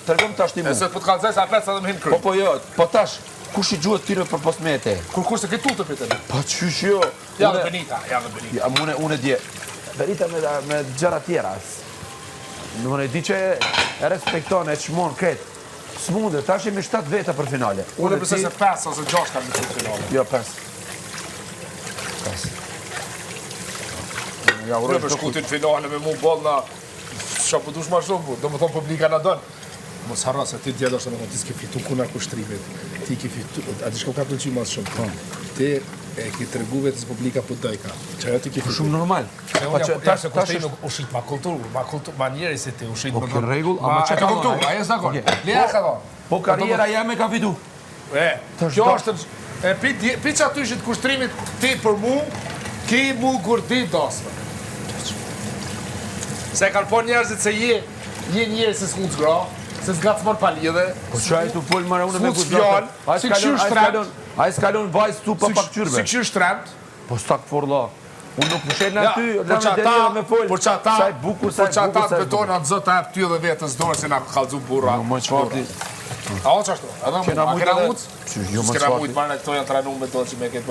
tregom tash ti mu. E se të kallëzoj sa pesë edhe më hin kry. Po jo, po tash, kush I gjuhet tyre për posmete? Kur se ke tutë pitën. Po qysh jo. Ja dhe Benita. Ja, unë dje. Benita me gjëra tjera. Unë di që e respekton, e çmon këtë. S'munde, tash jemi 7 veta për finale. Unë besoj se 5 ose 6 kanë në finale. Jo, 5. Ja, Unë për shkutin finale me mu boll na çka po dush më shumë, domethënë publika na don. Mos harro se ti dje doshta ti s'ke fitu kuna kushtrimit. Ti ke fitu, a di shko ka pëlqy më shumë. Ti e ke tregu vetes publika po doj ka. Çajo ti ke fitu. Shumë normal. Po tash kushtimi nuk ushit ma kulturë, manieri se ti ushit. Po ke rregull, ama çka ka kulturë, ai është dakord. Leja ka dhënë. Po karriera jam e ka fitu. Kjo është pi çaty shit kushtrimit ti për mu, ki mu kur ti dosme. Se kanë po njerëzit se je njerëz se s'mund t'gra, se s'gacmon pa lidhe. Po çaj tu fol më unë me kujt. Ai s'kalon vajz tu pa pakqyrbe. Si qyr shtremt. Po stak forlla. Unë nuk pushen aty, por çata me fol. Por çata. Sa bukur, sa bukur. Por çata betona zot hap ty edhe vetes dorë se na kallzu burra. Më çfarti. A o çashtu? Edhe Kena mund. mujt. Jo më çfarti. Këto janë trajnuar me dorë që më ke